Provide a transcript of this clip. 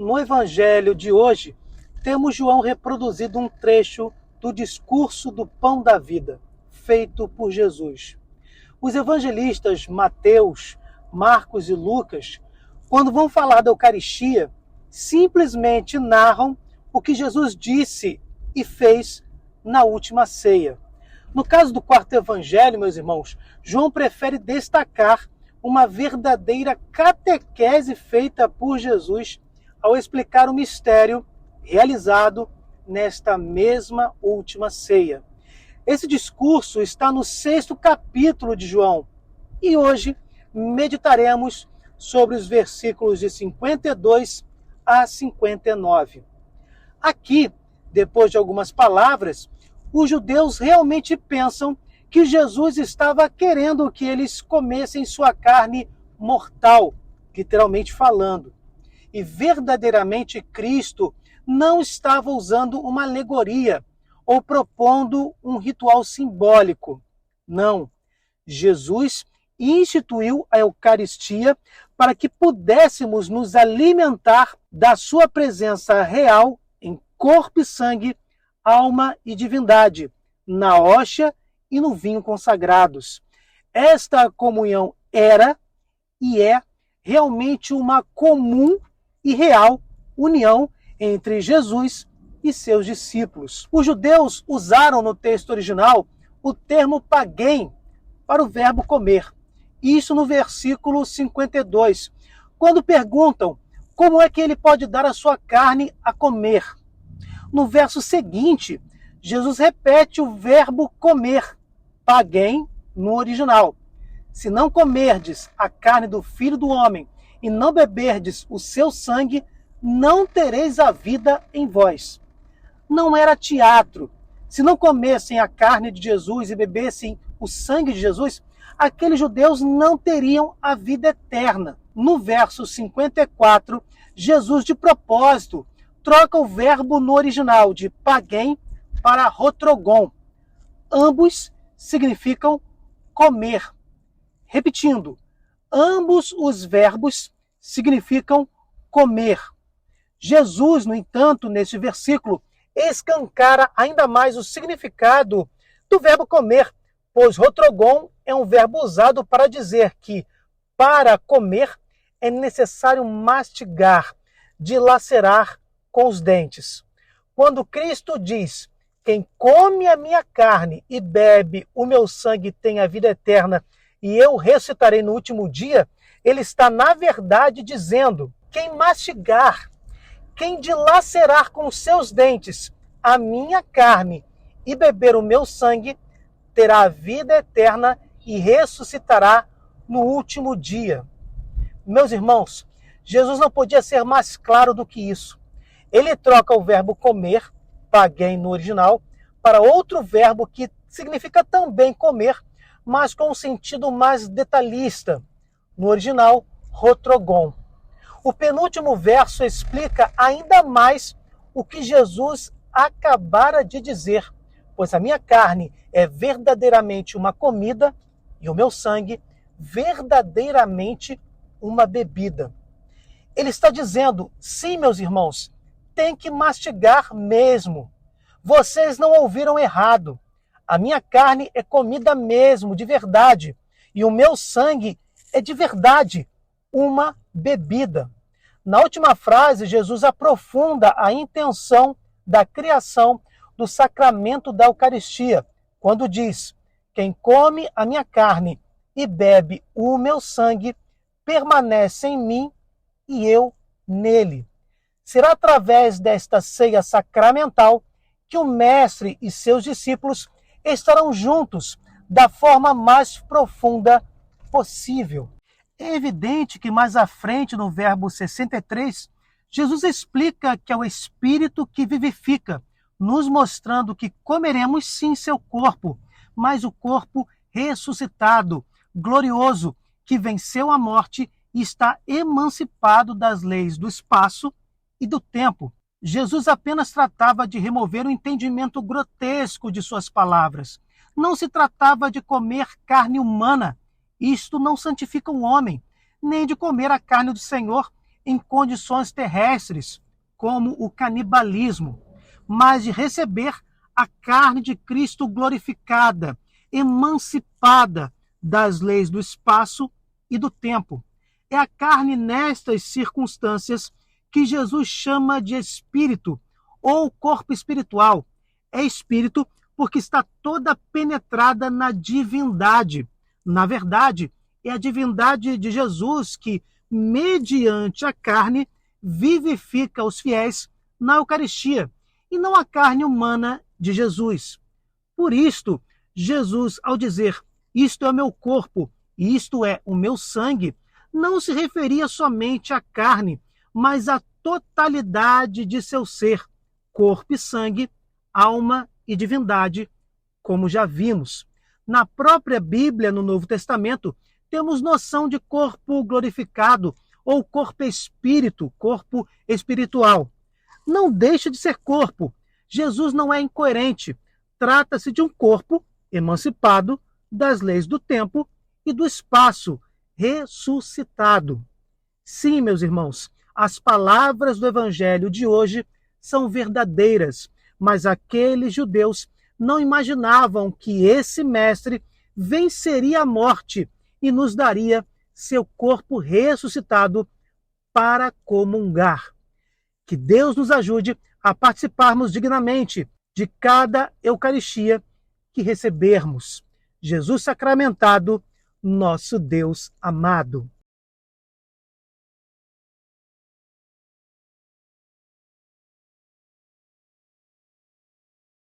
No evangelho de hoje, temos João reproduzido um trecho do discurso do pão da vida, feito por Jesus. Os evangelistas Mateus, Marcos e Lucas, quando vão falar da Eucaristia, simplesmente narram o que Jesus disse e fez na última ceia. No caso do quarto evangelho, meus irmãos, João prefere destacar uma verdadeira catequese feita por Jesus ao explicar o mistério realizado nesta mesma última ceia. Esse discurso está no 6º capítulo de João e hoje meditaremos sobre os versículos de 52 a 59. Aqui, depois de algumas palavras, os judeus realmente pensam que Jesus estava querendo que eles comessem sua carne mortal, literalmente falando. E verdadeiramente Cristo não estava usando uma alegoria ou propondo um ritual simbólico. Não. Jesus instituiu a Eucaristia para que pudéssemos nos alimentar da sua presença real em corpo e sangue, alma e divindade, na hóstia e no vinho consagrados. Esta comunhão era e é realmente uma comum e real união entre Jesus e seus discípulos. Os judeus usaram no texto original o termo paguém para o verbo comer. Isso no versículo 52, quando perguntam como é que ele pode dar a sua carne a comer. No verso seguinte, Jesus repete o verbo comer, paguém, no original. Se não comerdes a carne do Filho do Homem e não beberdes o seu sangue, não tereis a vida em vós. Não era teatro. Se não comessem a carne de Jesus e bebessem o sangue de Jesus, aqueles judeus não teriam a vida eterna. No verso 54, Jesus, de propósito, troca o verbo no original de paguém para rotrogon. Ambos significam comer. Repetindo, ambos os verbos significam comer. Jesus, no entanto, neste versículo, escancara ainda mais o significado do verbo comer, pois rotrogon é um verbo usado para dizer que, para comer, é necessário mastigar, dilacerar com os dentes. Quando Cristo diz, quem come a minha carne e bebe o meu sangue tem a vida eterna e eu ressuscitarei no último dia, ele está, na verdade, dizendo, quem mastigar, quem dilacerar com seus dentes a minha carne e beber o meu sangue, terá a vida eterna e ressuscitará no último dia. Meus irmãos, Jesus não podia ser mais claro do que isso. Ele troca o verbo comer, paguém no original, para outro verbo que significa também comer, mas com um sentido mais detalhista. No original, rotrogon. O penúltimo verso explica ainda mais o que Jesus acabara de dizer, pois a minha carne é verdadeiramente uma comida e o meu sangue verdadeiramente uma bebida. Ele está dizendo, sim, meus irmãos, tem que mastigar mesmo. Vocês não ouviram errado. A minha carne é comida mesmo, de verdade, e o meu sangue é de verdade uma bebida. Na última frase, Jesus aprofunda a intenção da criação do sacramento da Eucaristia, quando diz, quem come a minha carne e bebe o meu sangue, permanece em mim e eu nele. Será através desta ceia sacramental que o Mestre e seus discípulos estarão juntos da forma mais profunda possível. É evidente que mais à frente, no verbo 63, Jesus explica que é o Espírito que vivifica, nos mostrando que comeremos sim seu corpo, mas o corpo ressuscitado, glorioso, que venceu a morte e está emancipado das leis do espaço e do tempo. Jesus apenas tratava de remover o entendimento grotesco de suas palavras. Não se tratava de comer carne humana. Isto não santifica o homem, nem de comer a carne do Senhor em condições terrestres, como o canibalismo, mas de receber a carne de Cristo glorificada, emancipada das leis do espaço e do tempo. É a carne nestas circunstâncias que Jesus chama de espírito ou corpo espiritual. É espírito porque está toda penetrada na divindade. Na verdade, é a divindade de Jesus que, mediante a carne, vivifica os fiéis na Eucaristia, e não a carne humana de Jesus. Por isto, Jesus, ao dizer, isto é o meu corpo e isto é o meu sangue, não se referia somente à carne, mas à totalidade de seu ser, corpo e sangue, alma e divindade, como já vimos. Na própria Bíblia, no Novo Testamento, temos noção de corpo glorificado ou corpo espírito, corpo espiritual. Não deixa de ser corpo. Jesus não é incoerente. Trata-se de um corpo emancipado das leis do tempo e do espaço, ressuscitado. Sim, meus irmãos, as palavras do Evangelho de hoje são verdadeiras, mas aqueles judeus não imaginavam que esse mestre venceria a morte e nos daria seu corpo ressuscitado para comungar. Que Deus nos ajude a participarmos dignamente de cada Eucaristia que recebermos. Jesus sacramentado, nosso Deus amado.